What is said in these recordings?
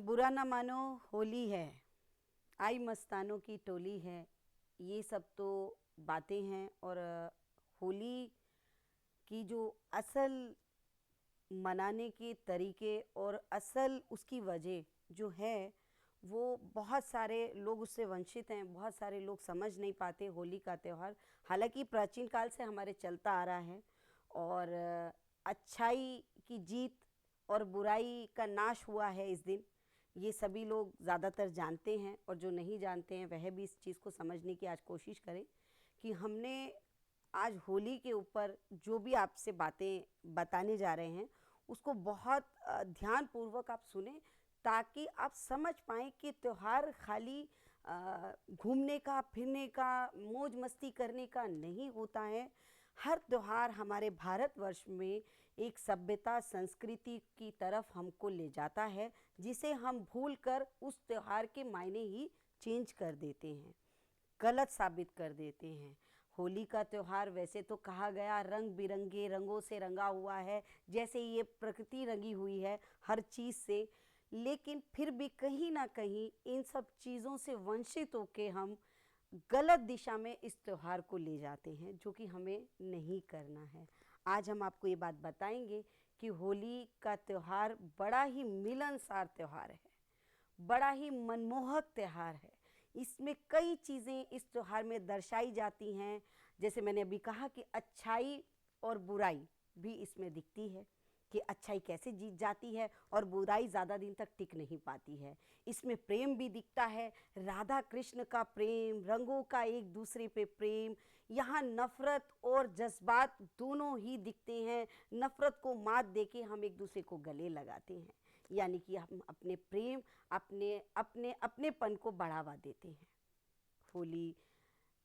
बुरा ना मानो होली है, आई मस्तानों की टोली है। ये सब तो बातें हैं और होली की जो असल मनाने के तरीके और असल उसकी वजह जो है वो बहुत सारे लोग उससे वंचित हैं। बहुत सारे लोग समझ नहीं पाते होली का त्यौहार, हालांकि प्राचीन काल से हमारे चलता आ रहा है और अच्छाई की जीत और बुराई का नाश हुआ है इस दिन। ये सभी लोग ज़्यादातर जानते हैं और जो नहीं जानते हैं वह भी इस चीज़ को समझने की आज कोशिश करें कि हमने आज होली के ऊपर जो भी आपसे बातें बताने जा रहे हैं उसको बहुत ध्यानपूर्वक आप सुने, ताकि आप समझ पाएँ कि त्यौहार खाली घूमने का, फिरने का, मौज मस्ती करने का नहीं होता है। हर त्यौहार हमारे भारतवर्ष में एक सभ्यता संस्कृति की तरफ हमको ले जाता है, जिसे हम भूल कर उस त्यौहार के मायने ही चेंज कर देते हैं, गलत साबित कर देते हैं। होली का त्यौहार वैसे तो कहा गया रंग बिरंगे रंगों से रंगा हुआ है, जैसे ये प्रकृति रंगी हुई है हर चीज़ से, लेकिन फिर भी कहीं ना कहीं इन सब चीज़ों से वंचित होकर हम गलत दिशा में इस त्यौहार को ले जाते हैं, जो कि हमें नहीं करना है। आज हम आपको ये बात बताएंगे कि होली का त्यौहार बड़ा ही मिलनसार त्यौहार है, बड़ा ही मनमोहक त्यौहार है। इसमें कई चीज़ें इस त्यौहार में दर्शाई जाती हैं, जैसे मैंने अभी कहा कि अच्छाई और बुराई भी इसमें दिखती है कि अच्छाई कैसे जीत जाती है और बुराई ज़्यादा दिन तक टिक नहीं पाती है। इसमें प्रेम भी दिखता है, राधा कृष्ण का प्रेम, रंगों का एक दूसरे पे प्रेम। यहाँ नफ़रत और जज्बात दोनों ही दिखते हैं। नफ़रत को मात देके हम एक दूसरे को गले लगाते हैं, यानी कि हम अपने प्रेम, अपनेपन को बढ़ावा देते हैं। होली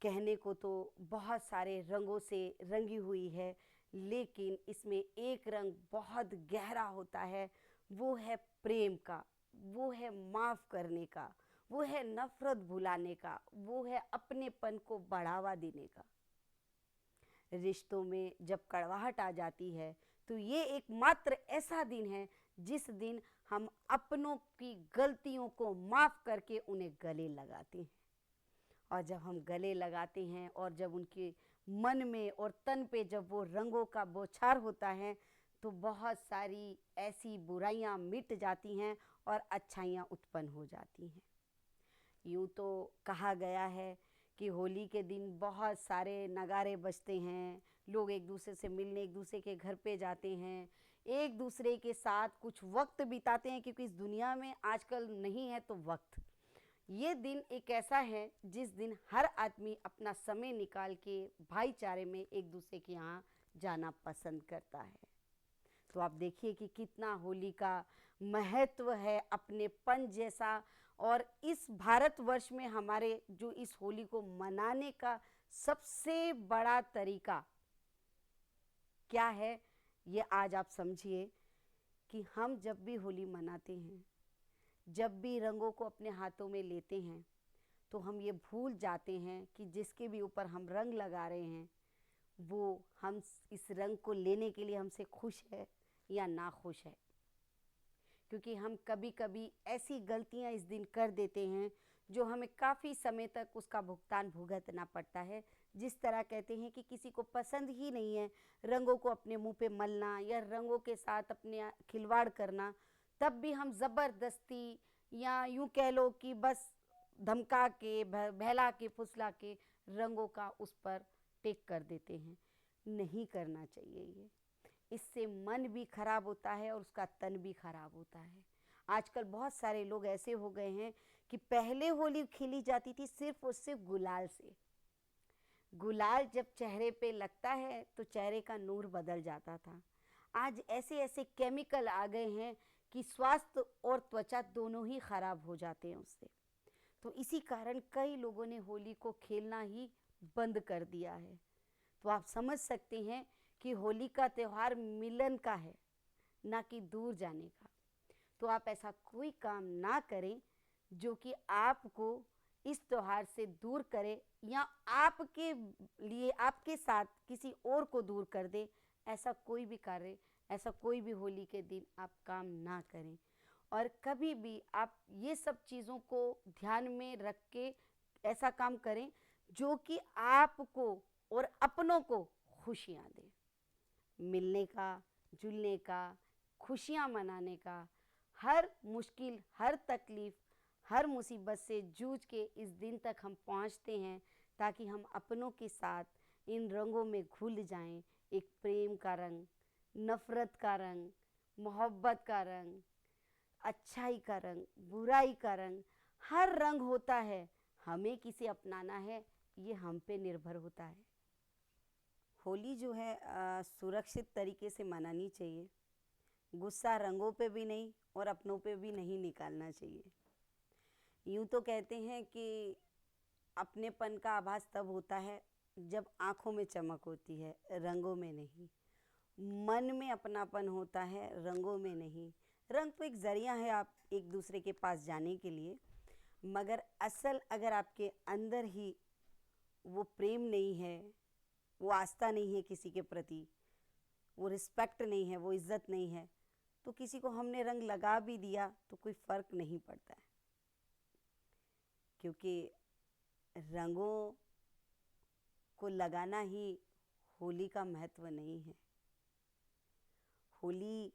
कहने को तो बहुत सारे रंगों से रंगी हुई है, लेकिन इसमें एक रंग बहुत गहरा होता है, वो है प्रेम का, वो है माफ़ करने का, वो है नफ़रत भुलाने का, वो है अपनेपन को बढ़ावा देने का। रिश्तों में जब कड़वाहट आ जाती है तो ये एकमात्र ऐसा दिन है जिस दिन हम अपनों की गलतियों को माफ़ करके उन्हें गले लगाते हैं। और जब हम गले लगाते हैं और जब उनके मन में और तन पे जब वो रंगों का बौछार होता है तो बहुत सारी ऐसी बुराइयां मिट जाती हैं और अच्छाइयां उत्पन्न हो जाती हैं। यूँ तो कहा गया है कि होली के दिन बहुत सारे नगाड़े बजते हैं, लोग एक दूसरे से मिलने एक दूसरे के घर पे जाते हैं, एक दूसरे के साथ कुछ वक्त बिताते हैं, क्योंकि इस दुनिया में आजकल नहीं है तो वक्त। ये दिन एक ऐसा है जिस दिन हर आदमी अपना समय निकाल के भाईचारे में एक दूसरे के यहाँ जाना पसंद करता है। तो आप देखिए कि कितना होली का महत्व है अपनेपन जैसा। और इस भारतवर्ष में हमारे जो इस होली को मनाने का सबसे बड़ा तरीका क्या है, ये आज आप समझिए कि हम जब भी होली मनाते हैं, जब भी रंगों को अपने हाथों में लेते हैं, तो हम ये भूल जाते हैं कि जिसके भी ऊपर हम रंग लगा रहे हैं वो हम इस रंग को लेने के लिए हमसे खुश है या ना खुश है। क्योंकि हम कभी कभी ऐसी गलतियां इस दिन कर देते हैं जो हमें काफ़ी समय तक उसका भुगतान भुगतना पड़ता है। जिस तरह कहते हैं कि किसी को पसंद ही नहीं है रंगों को अपने मुंह पे मलना या रंगों के साथ अपने खिलवाड़ करना, तब भी हम ज़बरदस्ती या यूँ कह लो कि बस धमका के बहला के फुसला के रंगों का उस पर टेक कर देते हैं। नहीं करना चाहिए ये, इससे मन भी खराब होता है और उसका तन भी खराब होता है। आजकल बहुत सारे लोग ऐसे हो गए हैं कि पहले होली खेली जाती थी सिर्फ और सिर्फ गुलाल से। गुलाल जब चेहरे पे लगता है तो चेहरे का नूर बदल जाता था। आज ऐसे ऐसे केमिकल आ गए हैं कि स्वास्थ्य और त्वचा दोनों ही खराब हो जाते हैं उससे। तो इसी कारण कई लोगों ने होली को खेलना ही बंद कर दिया है। तो आप समझ सकते हैं कि होली का त्यौहार मिलन का है, ना कि दूर जाने का। तो आप ऐसा कोई काम ना करें जो कि आपको इस त्यौहार से दूर करे या आपके लिए आपके साथ किसी और को दूर कर दे। ऐसा कोई भी कार्य, ऐसा कोई भी होली के दिन आप काम ना करें। और कभी भी आप ये सब चीज़ों को ध्यान में रख के ऐसा काम करें जो कि आपको और अपनों को खुशियाँ दे। मिलने का, जुलने का, खुशियाँ मनाने का, हर मुश्किल, हर तकलीफ़, हर मुसीबत से जूझ के इस दिन तक हम पहुँचते हैं ताकि हम अपनों के साथ इन रंगों में घुल जाएं। एक प्रेम का रंग, नफ़रत का रंग, मोहब्बत का रंग, अच्छाई का रंग, बुराई का रंग, हर रंग होता है। हमें किसे अपनाना है ये हम पे निर्भर होता है। होली जो है सुरक्षित तरीके से मनानी चाहिए। गुस्सा रंगों पे भी नहीं और अपनों पे भी नहीं निकालना चाहिए। यूँ तो कहते हैं कि अपनेपन का आभास तब होता है जब आँखों में चमक होती है, रंगों में नहीं। मन में अपनापन होता है, रंगों में नहीं। रंग तो एक ज़रिया है आप एक दूसरे के पास जाने के लिए, मगर असल अगर आपके अंदर ही वो प्रेम नहीं है, वो आस्था नहीं है किसी के प्रति, वो रिस्पेक्ट नहीं है, वो इज़्ज़त नहीं है, तो किसी को हमने रंग लगा भी दिया तो कोई फ़र्क नहीं पड़ता है। क्योंकि रंगों को लगाना ही होली का महत्व नहीं है। होली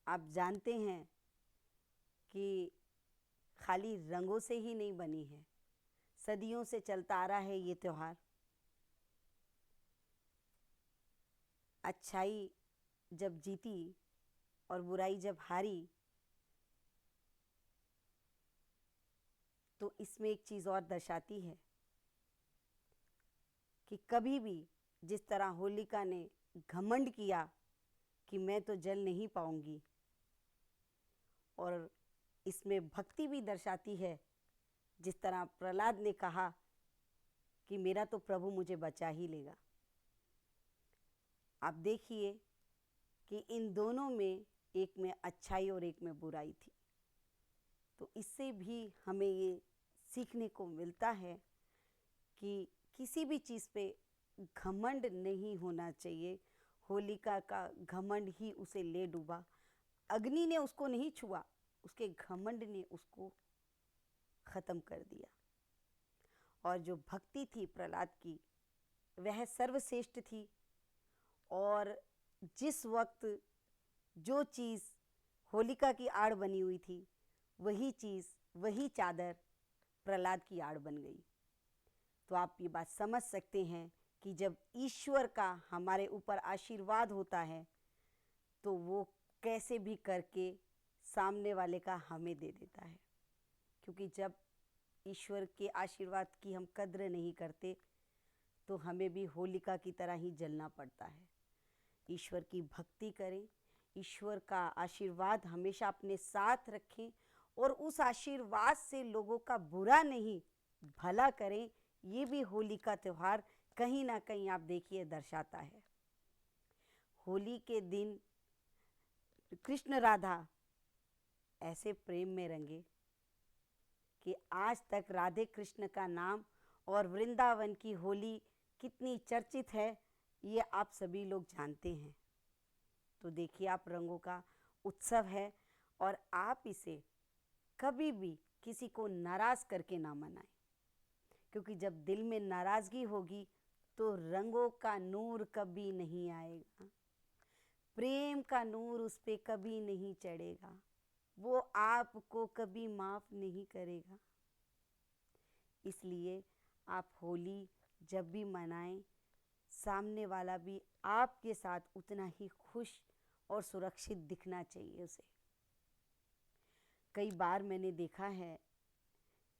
आप जानते हैं कि खाली रंगों से ही नहीं बनी है, सदियों से चलता आ रहा है ये त्योहार। अच्छाई जब जीती और बुराई जब हारी, तो इसमें एक चीज़ और दर्शाती है कि कभी भी जिस तरह होलिका ने घमंड किया कि मैं तो जल नहीं पाऊंगी, और इसमें भक्ति भी दर्शाती है जिस तरह प्रहलाद ने कहा कि मेरा तो प्रभु मुझे बचा ही लेगा। आप देखिए कि इन दोनों में एक में अच्छाई और एक में बुराई थी। तो इससे भी हमें ये सीखने को मिलता है कि किसी भी चीज़ पे घमंड नहीं होना चाहिए। होलिका का घमंड ही उसे ले डूबा। अग्नि ने उसको नहीं छुआ, उसके घमंड ने उसको ख़त्म कर दिया। और जो भक्ति थी प्रहलाद की, वह सर्वश्रेष्ठ थी। और जिस वक्त जो चीज़ होलिका की आड़ बनी हुई थी, वही चीज़, वही चादर प्रहलाद की आड़ बन गई। तो आप ये बात समझ सकते हैं कि जब ईश्वर का हमारे ऊपर आशीर्वाद होता है तो वो कैसे भी करके सामने वाले का हमें दे देता है। क्योंकि जब ईश्वर के आशीर्वाद की हम कद्र नहीं करते तो हमें भी होलिका की तरह ही जलना पड़ता है। ईश्वर की भक्ति करें, ईश्वर का आशीर्वाद हमेशा अपने साथ रखें और उस आशीर्वाद से लोगों का बुरा नहीं भला करें। ये भी होली का त्यौहार कहीं ना कहीं आप देखिए दर्शाता है। होली के दिन कृष्ण राधा ऐसे प्रेम में रंगे कि आज तक राधे कृष्ण का नाम और वृंदावन की होली कितनी चर्चित है ये आप सभी लोग जानते हैं। तो देखिए आप रंगों का उत्सव है और आप इसे कभी भी किसी को नाराज़ करके ना मनाएं, क्योंकि जब दिल में नाराज़गी होगी तो रंगों का नूर कभी नहीं आएगा, प्रेम का नूर उस पे कभी नहीं चढ़ेगा, वो आपको कभी माफ़ नहीं करेगा। इसलिए आप होली जब भी मनाएं, सामने वाला भी आपके साथ उतना ही खुश और सुरक्षित दिखना चाहिए उसे। कई बार मैंने देखा है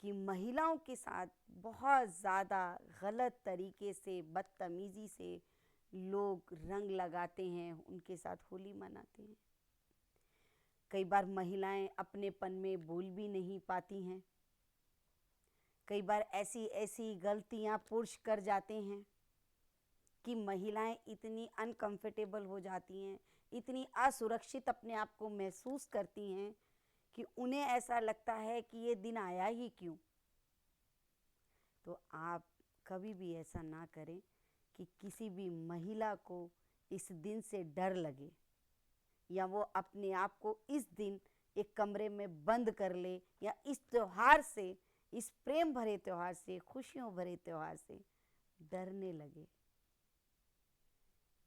कि महिलाओं के साथ बहुत ज़्यादा गलत तरीके से, बदतमीज़ी से लोग रंग लगाते हैं, उनके साथ होली मनाते हैं। कई बार महिलाएं अपनेपन में बोल भी नहीं पाती हैं। कई बार ऐसी ऐसी गलतियां पुरुष कर जाते हैं कि महिलाएं इतनी अनकंफर्टेबल हो जाती हैं, इतनी असुरक्षित अपने आप को महसूस करती हैं कि उन्हें ऐसा लगता है कि ये दिन आया ही क्यों। तो आप कभी भी ऐसा ना करें कि किसी भी महिला को इस दिन से डर लगे, या वो अपने आप को इस दिन एक कमरे में बंद कर ले, या इस त्योहार से, इस प्रेम भरे त्योहार से, खुशियों भरे त्योहार से डरने लगे।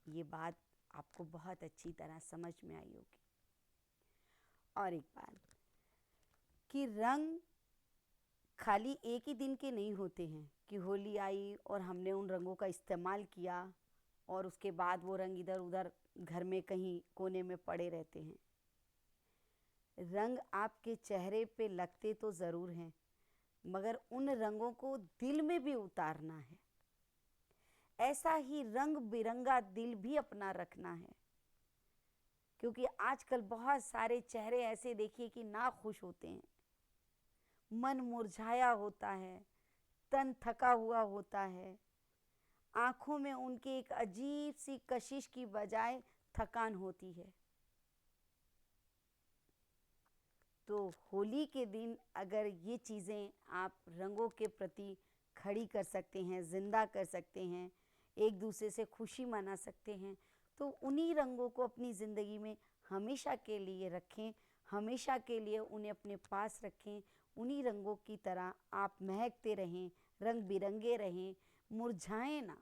ये बात आपको बहुत अच्छी तरह समझ में आई होगी। और एक बात कि रंग खाली एक ही दिन के नहीं होते हैं कि होली आई और हमने उन रंगों का इस्तेमाल किया और उसके बाद वो रंग इधर उधर घर में कहीं कोने में पड़े रहते हैं। रंग आपके चेहरे पे लगते तो ज़रूर हैं, मगर उन रंगों को दिल में भी उतारना है। ऐसा ही रंग बिरंगा दिल भी अपना रखना है, क्योंकि आजकल बहुत सारे चेहरे ऐसे देखिए कि ना खुश होते हैं, मन मुरझाया होता है, तन थका हुआ होता है, आंखों में उनके एक अजीब सी कशिश की बजाय थकान होती है। तो होली के दिन अगर ये चीज़ें आप रंगों के प्रति खड़ी कर सकते हैं, जिंदा कर सकते हैं, एक दूसरे से खुशी मना सकते हैं, तो उन्हीं रंगों को अपनी ज़िंदगी में हमेशा के लिए रखें, हमेशा के लिए उन्हें अपने पास रखें। उन्हीं रंगों की तरह आप महकते रहें, रंग बिरंगे रहें, मुरझाएं ना।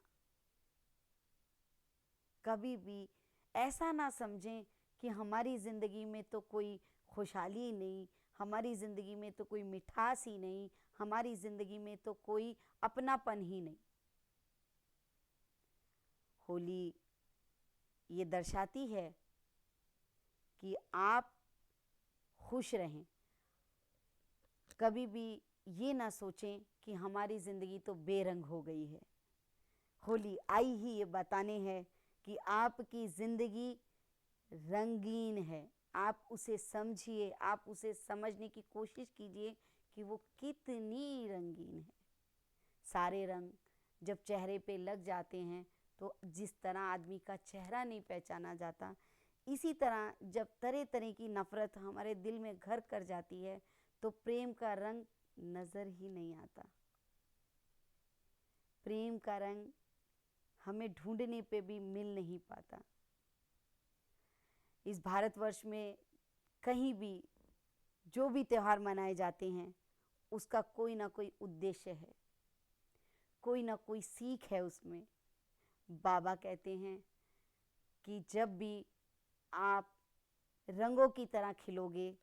कभी भी ऐसा ना समझें कि हमारी ज़िंदगी में तो कोई खुशहाली ही नहीं, हमारी ज़िंदगी में तो कोई मिठास ही नहीं, हमारी ज़िंदगी में तो कोई अपनापन ही नहीं। होली ये दर्शाती है कि आप खुश रहें। कभी भी ये ना सोचें कि हमारी ज़िंदगी तो बेरंग हो गई है। होली आई ही ये बताने है कि आपकी ज़िंदगी रंगीन है। आप उसे समझिए, आप उसे समझने की कोशिश कीजिए कि वो कितनी रंगीन है। सारे रंग जब चेहरे पे लग जाते हैं तो जिस तरह आदमी का चेहरा नहीं पहचाना जाता, इसी तरह जब तरह तरह की नफ़रत हमारे दिल में घर कर जाती है तो प्रेम का रंग नज़र ही नहीं आता। प्रेम का रंग हमें ढूंढने पे भी मिल नहीं पाता। इस भारतवर्ष में कहीं भी जो भी त्यौहार मनाए जाते हैं उसका कोई ना कोई उद्देश्य है, कोई ना कोई सीख है उसमें। बाबा कहते हैं कि जब भी आप रंगों की तरह खिलोगे,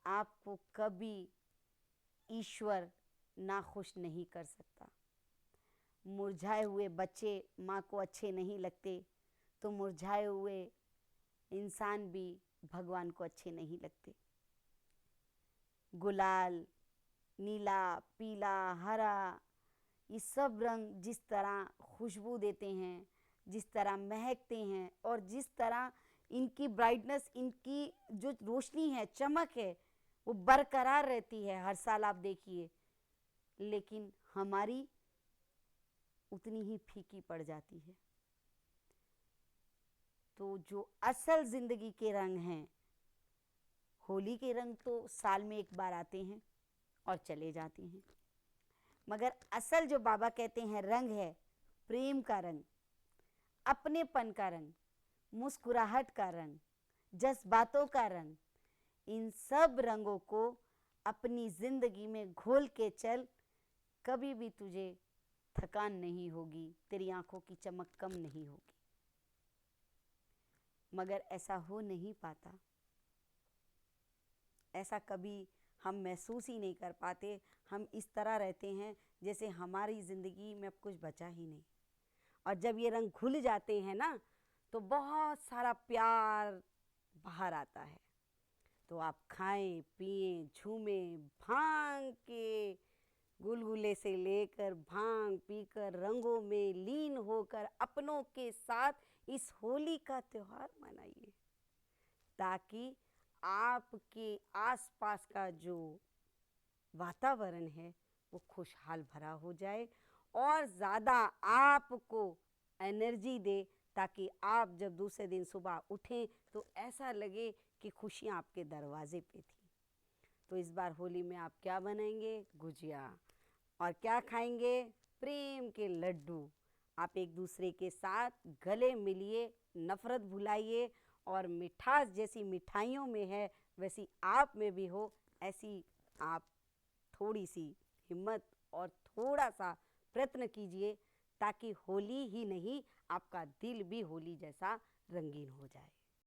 आपको कभी ईश्वर नाखुश नहीं कर सकता। मुरझाए हुए बच्चे माँ को अच्छे नहीं लगते, तो मुरझाए हुए इंसान भी भगवान को अच्छे नहीं लगते। गुलाल, नीला, पीला, हरा, ये सब रंग जिस तरह खुशबू देते हैं, जिस तरह महकते हैं और जिस तरह इनकी ब्राइटनेस, इनकी जो रोशनी है, चमक है, वो बरकरार रहती है हर साल आप देखिए, लेकिन हमारी उतनी ही फीकी पड़ जाती है। तो जो असल ज़िंदगी के रंग हैं, होली के रंग तो साल में एक बार आते हैं और चले जाते हैं, मगर असल जो बाबा कहते हैं रंग है, प्रेम का रंग, अपनेपन का रंग, मुस्कुराहट का रंग, जज्बातों का रंग, इन सब रंगों को अपनी ज़िंदगी में घोल के चल, कभी भी तुझे थकान नहीं होगी, तेरी आंखों की चमक कम नहीं होगी। मगर ऐसा हो नहीं पाता, ऐसा कभी हम महसूस ही नहीं कर पाते। हम इस तरह रहते हैं जैसे हमारी ज़िंदगी में अब कुछ बचा ही नहीं। और जब ये रंग घुल जाते हैं ना, तो बहुत सारा प्यार बाहर आता है। तो आप खाएं, पिएं, झूमें, भांग के गुलगुले से लेकर भांग पीकर रंगों में लीन होकर अपनों के साथ इस होली का त्योहार मनाइए, ताकि आपके आसपास का जो वातावरण है वो खुशहाल भरा हो जाए और ज़्यादा आपको एनर्जी दे, ताकि आप जब दूसरे दिन सुबह उठें तो ऐसा लगे कि खुशियाँ आपके दरवाजे पे थी। तो इस बार होली में आप क्या बनाएंगे? गुजिया। और क्या खाएंगे? प्रेम के लड्डू। आप एक दूसरे के साथ गले मिलिए, नफ़रत भुलाइए और मिठास जैसी मिठाइयों में है वैसी आप में भी हो, ऐसी आप थोड़ी सी हिम्मत और थोड़ा सा प्रयत्न कीजिए ताकि होली ही नहीं आपका दिल भी होली जैसा रंगीन हो जाए।